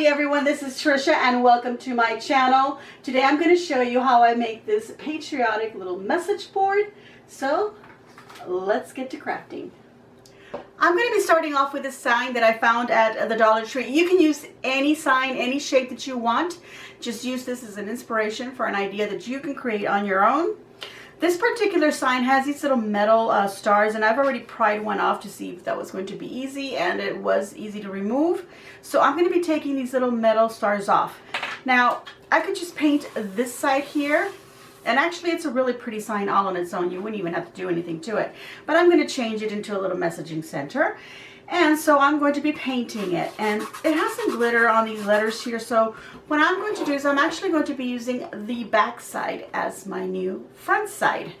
Howdy everyone, this is Trisha and welcome to my channel. Today I'm going to show you how I make this patriotic little message board. So let's get to crafting. I'm going to be starting off with a sign that I found at the Dollar Tree. You can use any sign, any shape that you want. Just use this as an inspiration for an idea that you can create on your own. This particular sign has these little metal stars, and I've already pried one off to see if that was going to be easy, and it was easy to remove. So I'm going to be taking these little metal stars off. Now, I could just paint this side here, and actually it's a really pretty sign all on its own. You wouldn't even have to do anything to it. But I'm going to change it into a little messaging center. And so I'm going to be painting it, and it has some glitter on these letters here. So what I'm going to do is I'm actually going to be using the back side as my new front side.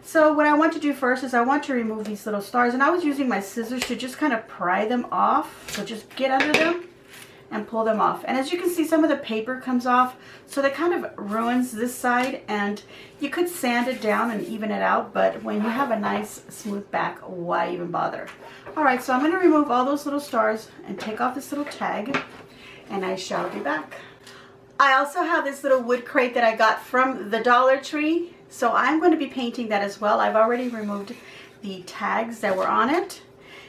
So what I want to do first is I want to remove these little stars, and I was using my scissors to just kind of pry them off. So just get under them and pull them off. And as you can see, some of the paper comes off, so that kind of ruins this side, and you could sand it down and even it out, but when you have a nice smooth back, why even bother? Alright, so I'm going to remove all those little stars and take off this little tag, and I shall be back. I also have this little wood crate that I got from the Dollar Tree, so I'm going to be painting that as well. I've already removed the tags that were on it,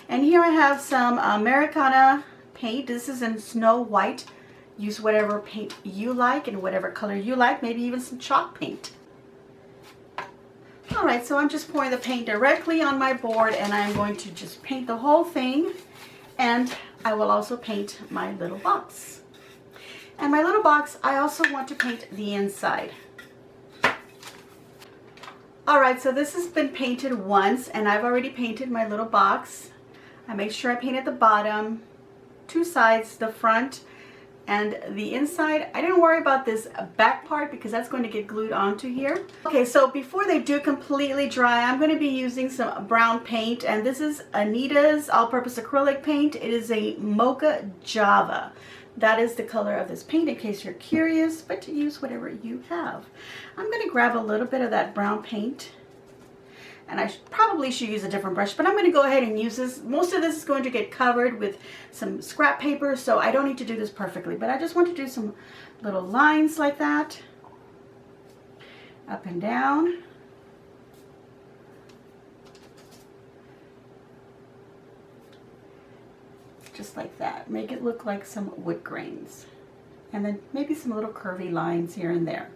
and here I have some Americana paint. This is in Snow White. Use whatever paint you like and whatever color you like, maybe even some chalk paint. Alright, so I'm just pouring the paint directly on my board, and I'm going to just paint the whole thing, and I will also paint my little box. And my little box, I also want to paint the inside. Alright, so this has been painted once, and I've already painted my little box. I make sure I painted the bottom, two sides, the front, and the inside. I didn't worry about this back part because that's going to get glued onto here. Okay, so before they do completely dry, I'm going to be using some brown paint, and this is Anita's all-purpose acrylic paint. It is a Mocha Java. That is the color of this paint, in case you're curious, but to use whatever you have. I'm going to grab a little bit of that brown paint, and I probably should use a different brush, but I'm going to go ahead and use this. Most of this is going to get covered with some scrap paper, so I don't need to do this perfectly, but I just want to do some little lines like that, up and down. Just like that. Make it look like some wood grains, and then maybe some little curvy lines here and there.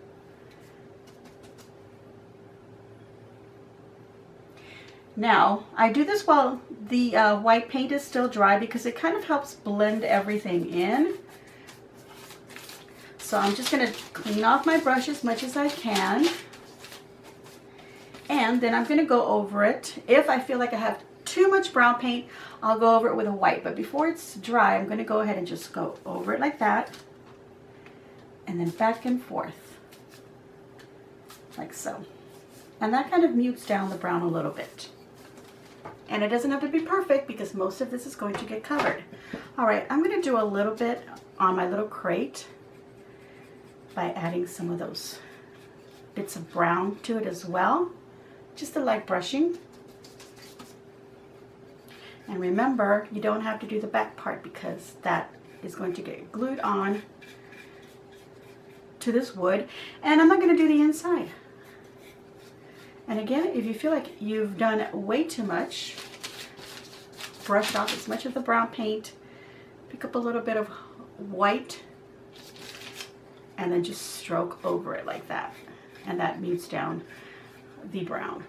Now, I do this while the white paint is still dry because it kind of helps blend everything in. So I'm just going to clean off my brush as much as I can. And then I'm going to go over it. If I feel like I have too much brown paint, I'll go over it with a white. But before it's dry, I'm going to go ahead and just go over it like that. And then back and forth. Like so. And that kind of mutes down the brown a little bit. And it doesn't have to be perfect because most of this is going to get covered. Alright, I'm going to do a little bit on my little crate by adding some of those bits of brown to it as well. Just a light brushing. And remember, you don't have to do the back part because that is going to get glued on to this wood. And I'm not going to do the inside. And again, if you feel like you've done way too much, brush off as much of the brown paint, pick up a little bit of white, and then just stroke over it like that. And that mutes down the brown.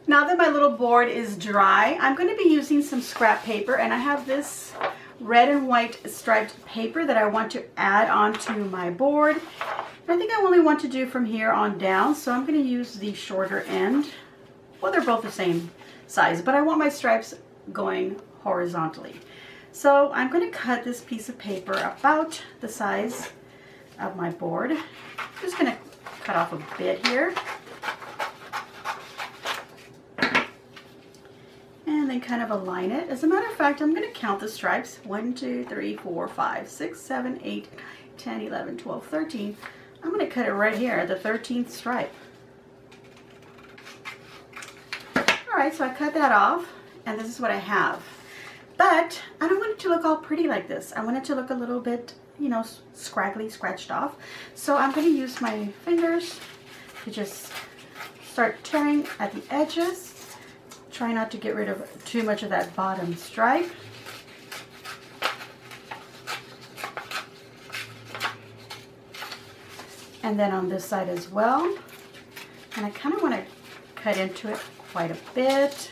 Now that my little board is dry, I'm going to be using some scrap paper, and I have this red and white striped paper that I want to add onto my board. I think I only want to do from here on down, so I'm going to use the shorter end. Well, they're both the same size, but I want my stripes going horizontally. So I'm going to cut this piece of paper about the size of my board. I'm just going to cut off a bit here. And then kind of align it. As a matter of fact, I'm going to count the stripes. 1, 2, 3, 4, 5, 6, 7, 8, 10, 11, 12, 13. I'm going to cut it right here at the 13th stripe. Alright, so I cut that off, and this is what I have. But I don't want it to look all pretty like this. I want it to look a little bit, you know, scraggly, scratched off. So I'm going to use my fingers to just start tearing at the edges. Try not to get rid of too much of that bottom stripe. And then on this side as well. And I kind of want to cut into it quite a bit.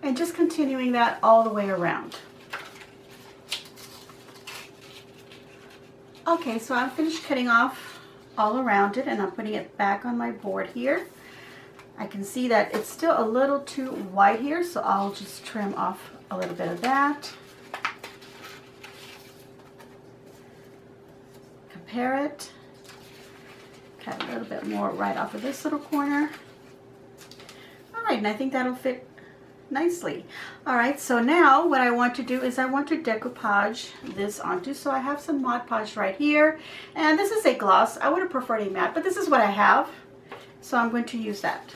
And just continuing that all the way around. Okay, so I'm finished cutting off all around it, and I'm putting it back on my board here. I can see that it's still a little too white here, so I'll just trim off a little bit of that. Compare it. Cut a little bit more right off of this little corner. All right, and I think that'll fit nicely. All right, so now what I want to do is I want to decoupage this onto. So I have some Mod Podge right here, and this is a gloss. I would have preferred a matte, but this is what I have, so I'm going to use that.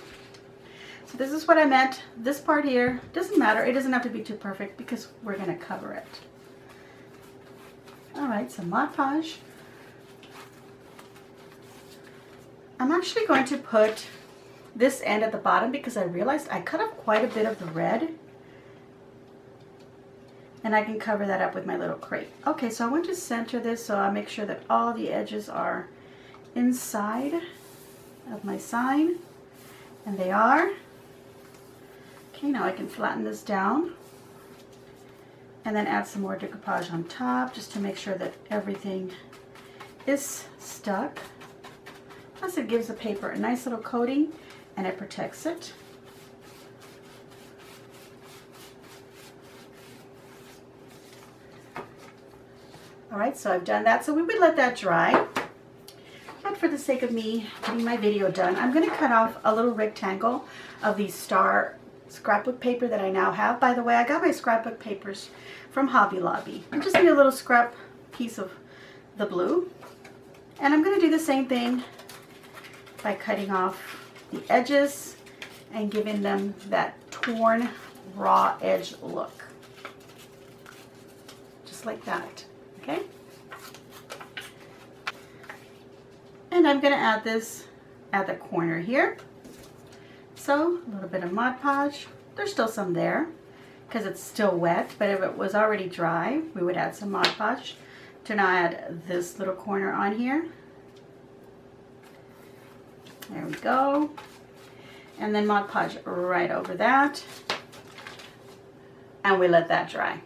So this is what I meant. This part here doesn't matter. It doesn't have to be too perfect because we're going to cover it. All right, some Mod Podge. I'm actually going to put this end at the bottom because I realized I cut off quite a bit of the red, and I can cover that up with my little crate. Okay, so I want to center this so I make sure that all the edges are inside of my sign, and they are. Okay, now I can flatten this down and then add some more decoupage on top just to make sure that everything is stuck. Plus it gives the paper a nice little coating and it protects it. All right, so I've done that. So we would let that dry. But for the sake of me getting my video done, I'm going to cut off a little rectangle of the star scrapbook paper that I now have. By the way, I got my scrapbook papers from Hobby Lobby. I just need a little scrap piece of the blue. And I'm going to do the same thing by cutting off the edges and giving them that torn raw edge look. Just like that, okay? And I'm going to add this at the corner here. So a little bit of Mod Podge. There's still some there because it's still wet, but if it was already dry, we would add some Mod Podge to now add this little corner on here. There we go. And then Mod Podge right over that. And we let that dry.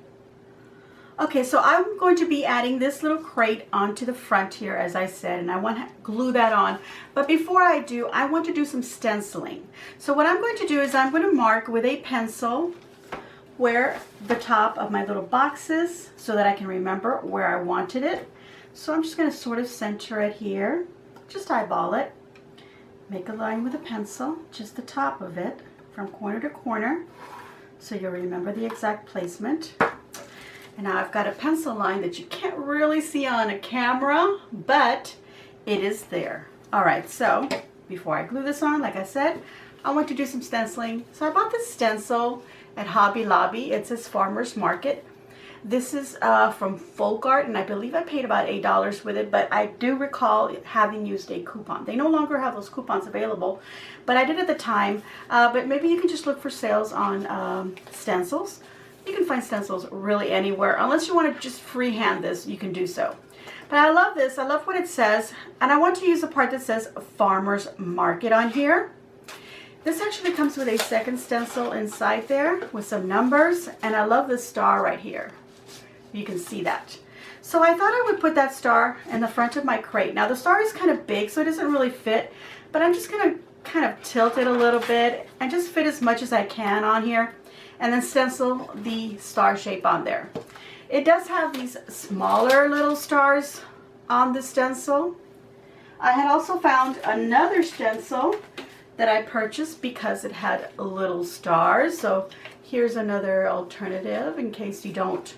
Okay, so I'm going to be adding this little crate onto the front here, as I said, and I want to glue that on. But before I do, I want to do some stenciling. So what I'm going to do is I'm going to mark with a pencil where the top of my little box is so that I can remember where I wanted it. So I'm just going to sort of center it here. Just eyeball it. Make a line with a pencil, just the top of it, from corner to corner, so you'll remember the exact placement. And now I've got a pencil line that you can't really see on a camera, but it is there. All right, so before I glue this on, like I said, I want to do some stenciling. So I bought this stencil at Hobby Lobby. It says Farmer's Market. This is from Folk Art, and I believe I paid about $8 with it, but I do recall having used a coupon. They no longer have those coupons available, but I did at the time. But maybe you can just look for sales on stencils. You can find stencils really anywhere. Unless you want to just freehand this, you can do so. But I love this. I love what it says, and I want to use the part that says Farmer's Market on here. This actually comes with a second stencil inside there with some numbers, and I love this star right here. You can see that. So I thought I would put that star in the front of my crate. Now the star is kind of big, so it doesn't really fit, but I'm just going to kind of tilt it a little bit and just fit as much as I can on here, and then stencil the star shape on there. It does have these smaller little stars on the stencil. I had also found another stencil that I purchased because it had little stars. So here's another alternative in case you don't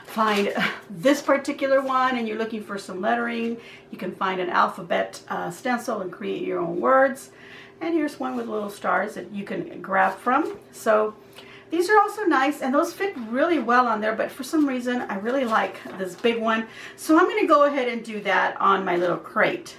find this particular one and you're looking for some lettering. You can find an alphabet stencil and create your own words. And here's one with little stars that you can grab from. So these are also nice, and those fit really well on there, but for some reason I really like this big one. So I'm going to go ahead and do that on my little crate.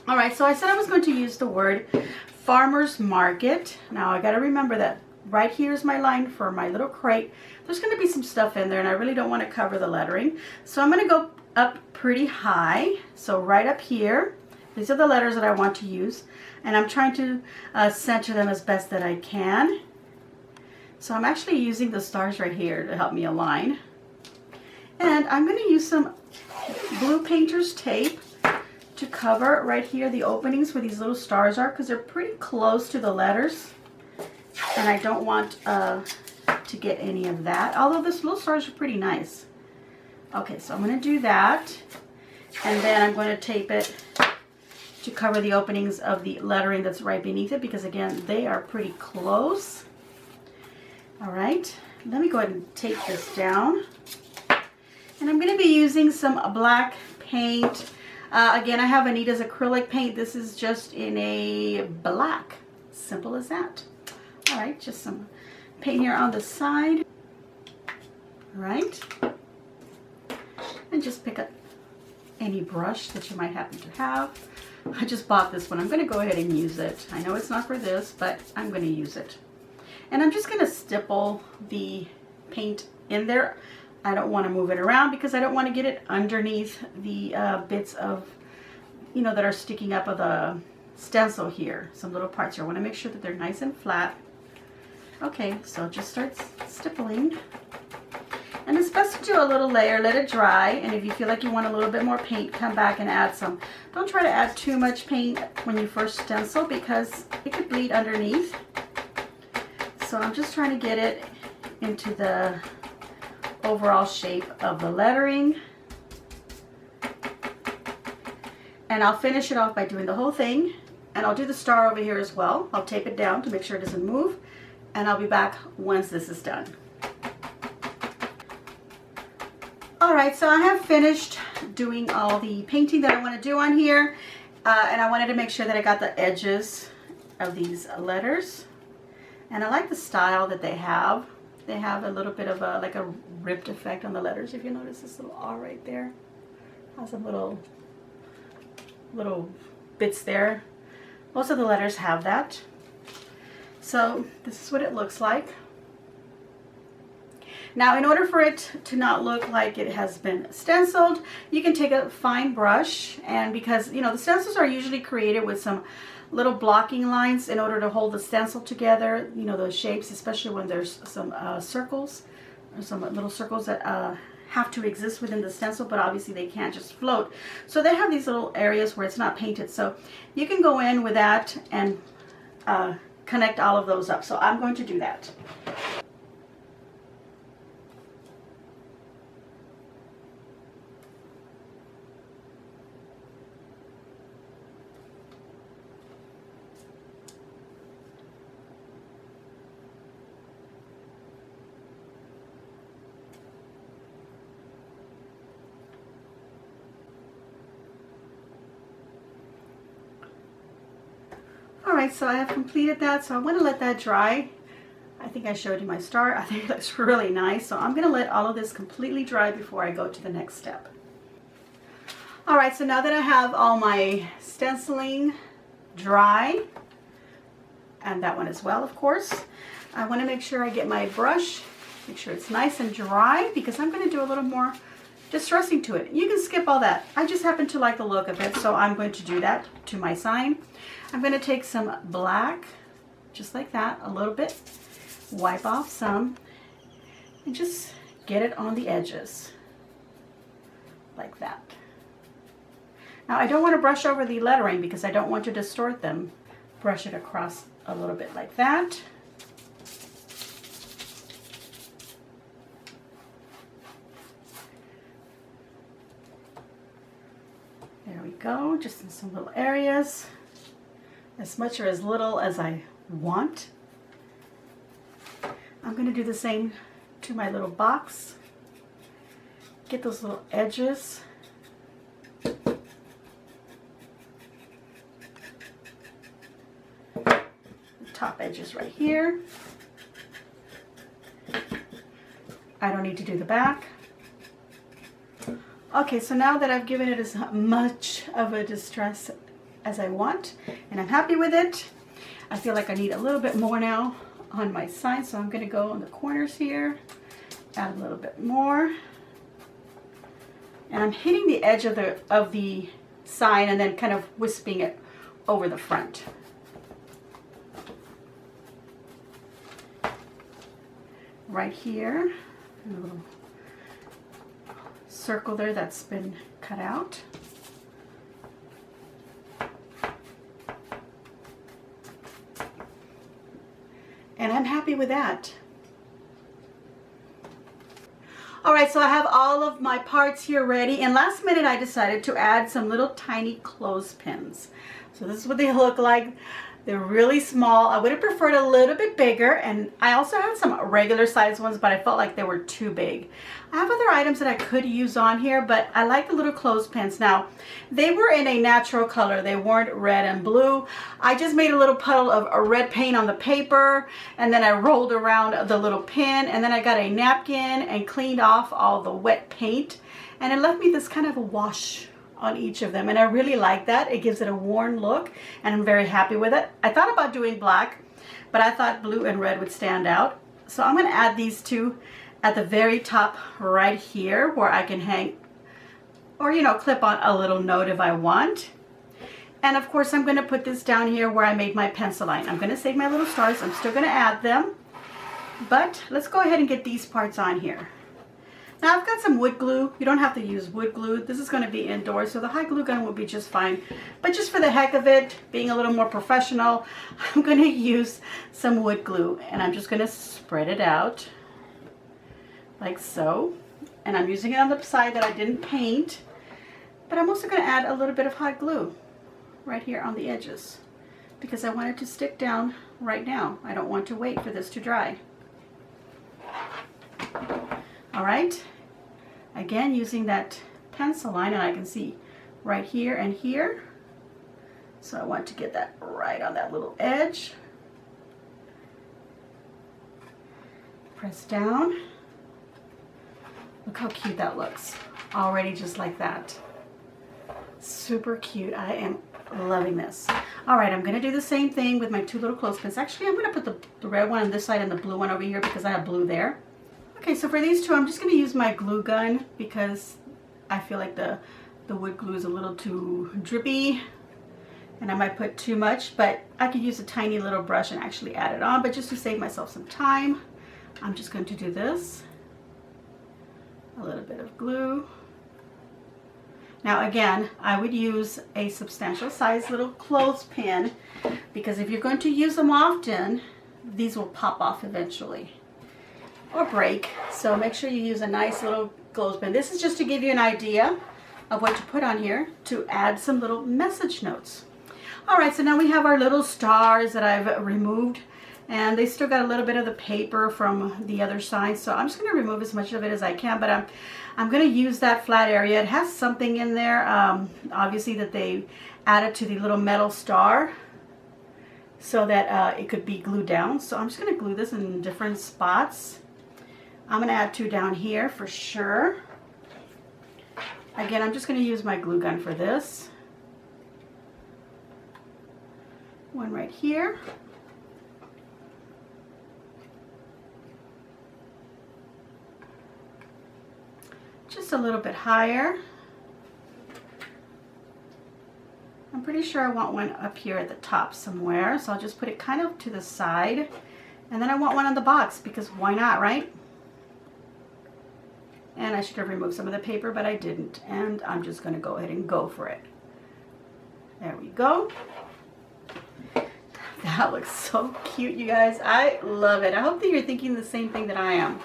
All right, so I said I was going to use the word farmer's market. Now I got to remember that right here is my line for my little crate. There's going to be some stuff in there, and I really don't want to cover the lettering. So I'm going to go up pretty high. So right up here, these are the letters that I want to use, and I'm trying to center them as best that I can. So I'm actually using the stars right here to help me align. And I'm going to use some blue painter's tape to cover right here the openings where these little stars are, because they're pretty close to the letters. And I don't want to get any of that, although these little stars are pretty nice. Okay, so I'm going to do that, and then I'm going to tape it to cover the openings of the lettering that's right beneath it, because again, they are pretty close. All right, let me go ahead and tape this down. And I'm going to be using some black paint. Again, I have Anita's acrylic paint. This is just in a black. Simple as that. All right, just some paint here on the side. All right. And just pick up any brush that you might happen to have. I just bought this one. I'm going to go ahead and use it. I know it's not for this, but I'm going to use it. And I'm just going to stipple the paint in there. I don't want to move it around because I don't want to get it underneath the bits of, you know, that are sticking up of the stencil here. Some little parts here. I want to make sure that they're nice and flat. Okay, so just start stippling. And it's best to do a little layer, let it dry, and if you feel like you want a little bit more paint, come back and add some. Don't try to add too much paint when you first stencil because it could bleed underneath. So I'm just trying to get it into the overall shape of the lettering. And I'll finish it off by doing the whole thing, and I'll do the star over here as well. I'll tape it down to make sure it doesn't move, and I'll be back once this is done. Alright, so I have finished doing all the painting that I want to do on here, and I wanted to make sure that I got the edges of these letters. And I like the style that they have. They have a little bit of a, like a ripped effect on the letters. If you notice this little R right there, has some little bits there. Most of the letters have that. So this is what it looks like. Now, in order for it to not look like it has been stenciled, you can take a fine brush, and because, you know, the stencils are usually created with some little blocking lines in order to hold the stencil together, you know, those shapes, especially when there's some circles, or some little circles that have to exist within the stencil, but obviously they can't just float. So they have these little areas where it's not painted. So you can go in with that and connect all of those up. So I'm going to do that. Alright, so I have completed that, so I want to let that dry. I think I showed you my star. I think it looks really nice, so I'm going to let all of this completely dry before I go to the next step. Alright, so now that I have all my stenciling dry, and that one as well, of course, I want to make sure I get my brush, make sure it's nice and dry, because I'm going to do a little more distressing to it. You can skip all that. I just happen to like the look of it, so I'm going to do that to my sign. I'm going to take some black, just like that, a little bit, wipe off some, and just get it on the edges, like that. Now, I don't want to brush over the lettering because I don't want to distort them. Brush it across a little bit like that. There we go, just in some little areas. As much or as little as I want. I'm going to do the same to my little box. Get those little edges. top edges right here. I don't need to do the back. Okay, so now that I've given it as much of a distress as I want, and I'm happy with it, I feel like I need a little bit more now on my sign, so I'm going to go on the corners here, add a little bit more, and I'm hitting the edge of the sign and then kind of wisping it over the front. Right here, a little circle there that's been cut out. And I'm happy with that. All right, so I have all of my parts here ready, and last minute I decided to add some little tiny clothespins. So this is what they look like. They're really small. I would have preferred a little bit bigger, and I also had some regular size ones, but I felt like they were too big. I have other items that I could use on here, but I like the little clothespins. Now, they were in a natural color. They weren't red and blue. I just made a little puddle of a red paint on the paper, and then I rolled around the little pin, and then I got a napkin and cleaned off all the wet paint, and it left me this kind of a wash on each of them, and I really like that. It gives it a worn look, and I'm very happy with it. I thought about doing black, but I thought blue and red would stand out. So I'm going to add these two at the very top right here, where I can hang or, you know, clip on a little note if I want. And of course I'm going to put this down here where I made my pencil line. I'm going to save my little stars. I'm still going to add them, but let's go ahead and get these parts on here. Now I've got some wood glue. You don't have to use wood glue. This is going to be indoors, so the hot glue gun will be just fine. But just for the heck of it, being a little more professional, I'm going to use some wood glue, and I'm just going to spread it out like so. And I'm using it on the side that I didn't paint, but I'm also going to add a little bit of hot glue right here on the edges because I want it to stick down right now. I don't want to wait for this to dry. All right. Again, using that pencil line, and I can see right here and here. So I want to get that right on that little edge. Press down. Look how cute that looks. Already just like that. Super cute. I am loving this. All right, I'm going to do the same thing with my two little clothespins. Actually, I'm going to put the red one on this side and the blue one over here because I have blue there. Okay, so for these two, I'm just going to use my glue gun because I feel like the wood glue is a little too drippy and I might put too much, but I could use a tiny little brush and actually add it on. But just to save myself some time, I'm just going to do this. A little bit of glue. Now again, I would use a substantial size little clothespin because if you're going to use them often, these will pop off eventually or break. So make sure you use a nice little clothespin. This is just to give you an idea of what to put on here to add some little message notes. All right, so now we have our little stars that I've removed, and they still got a little bit of the paper from the other side. So I'm just going to remove as much of it as I can, but I'm going to use that flat area. It has something in there, obviously, that they added to the little metal star so that it could be glued down. So I'm just going to glue this in different spots. I'm going to add two down here for sure. Again, I'm just going to use my glue gun for this. One right here. Just a little bit higher. I'm pretty sure I want one up here at the top somewhere, so I'll just put it kind of to the side. And then I want one on the box because why not, right? And I should have removed some of the paper, but I didn't. And I'm just going to go ahead and go for it. There we go. That looks so cute, you guys. I love it. I hope that you're thinking the same thing that I am.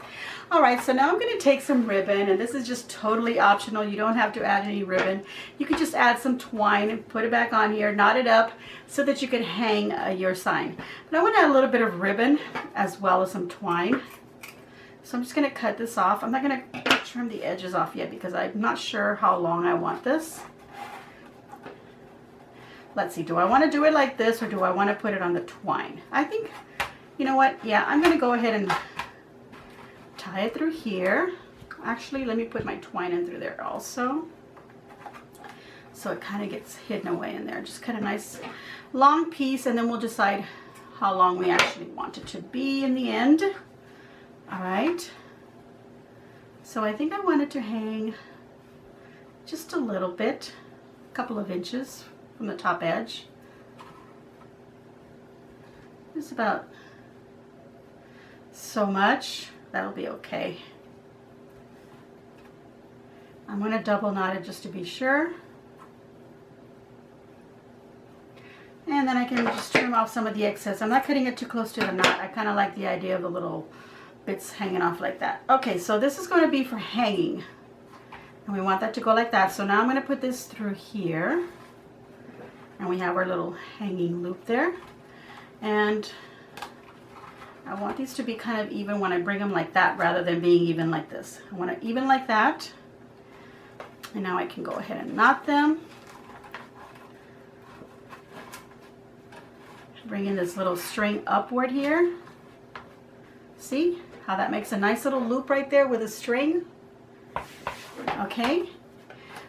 All right, so now I'm going to take some ribbon, and this is just totally optional. You don't have to add any ribbon. You could just add some twine and put it back on here, knot it up so that you can hang your sign. But I want to add a little bit of ribbon as well as some twine. So I'm just going to cut this off. I'm not going to trim the edges off yet because I'm not sure how long I want this. Let's see, do I want to do it like this or do I want to put it on the twine? I think, you know what? Yeah, I'm going to go ahead and tie it through here. Actually, let me put my twine in through there also. So it kind of gets hidden away in there. Just cut a nice long piece and then we'll decide how long we actually want it to be in the end. All right. So I think I want it to hang just a little bit, a couple of inches from the top edge. Just about so much. That'll be okay. I'm going to double knot it just to be sure. And then I can just trim off some of the excess. I'm not cutting it too close to the knot. I kind of like the idea of the little bits hanging off like that. Okay, so this is going to be for hanging. And we want that to go like that. So now I'm going to put this through here. And we have our little hanging loop there. And I want these to be kind of even when I bring them like that rather than being even like this. I want it even like that. And now I can go ahead and knot them. Bring in this little string upward here. See how that makes a nice little loop right there with a string? Okay.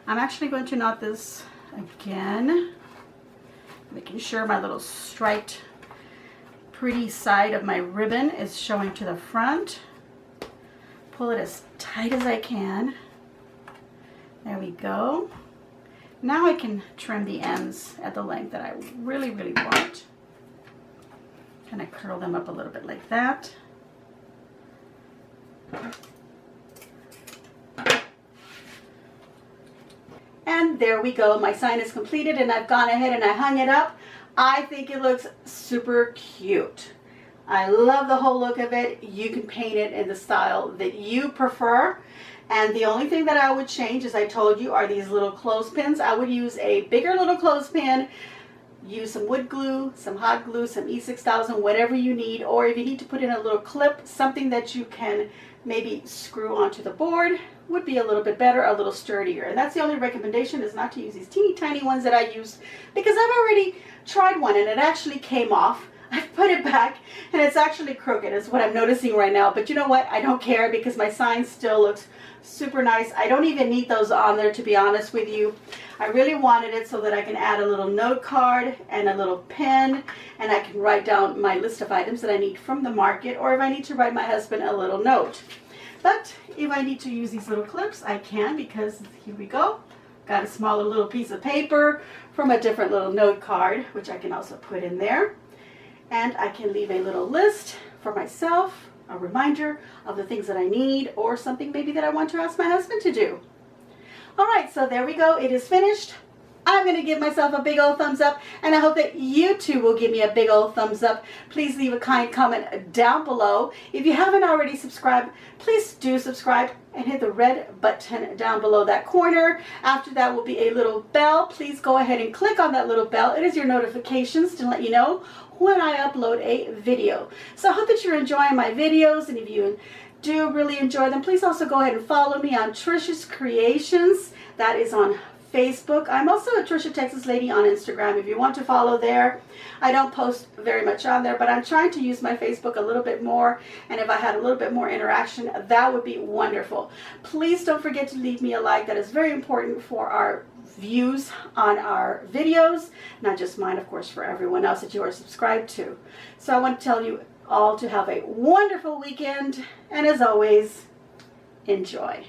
I'm actually going to knot this again, making sure my little striped pretty side of my ribbon is showing to the front. Pull it as tight as I can. There we go. Now I can trim the ends at the length that I really, really want. Kind of curl them up a little bit like that. And there we go. My sign is completed and I've gone ahead and I hung it up. I think it looks super cute. I love the whole look of it. You can paint it in the style that you prefer. And the only thing that I would change, as I told you, are these little clothespins. I would use a bigger little clothespin. Use some wood glue, some hot glue, some E6000, whatever you need. Or if you need to put in a little clip, something that you can maybe screw onto the board would be a little bit better, a little sturdier. And that's the only recommendation, is not to use these teeny tiny ones that I used, because I've already tried one and it actually came off. I've put it back and it's actually crooked is what I'm noticing right now. But you know what? I don't care because my sign still looks super nice. I don't even need those on there, to be honest with you. I really wanted it so that I can add a little note card and a little pen, and I can write down my list of items that I need from the market, or if I need to write my husband a little note. But if I need to use these little clips, I can, because here we go. Got a smaller little piece of paper from a different little note card, which I can also put in there. And I can leave a little list for myself, a reminder of the things that I need, or something maybe that I want to ask my husband to do. All right, so there we go. It is finished. I'm going to give myself a big old thumbs up, and I hope that you too will give me a big old thumbs up. Please leave a kind comment down below. If you haven't already subscribed, please do subscribe and hit the red button down below that corner. After that will be a little bell. Please go ahead and click on that little bell. It is your notifications to let you know when I upload a video. So I hope that you're enjoying my videos, and if you do really enjoy them, please also go ahead and follow me on Trisha's Creations. That is on Facebook. I'm also a Trisha Texas Lady on Instagram if you want to follow there. I don't post very much on there, but I'm trying to use my Facebook a little bit more, and if I had a little bit more interaction, that would be wonderful. Please don't forget to leave me a like. That is very important for our views on our videos, not just mine, of course, for everyone else that you are subscribed to. So I want to tell you all to have a wonderful weekend, and as always, enjoy.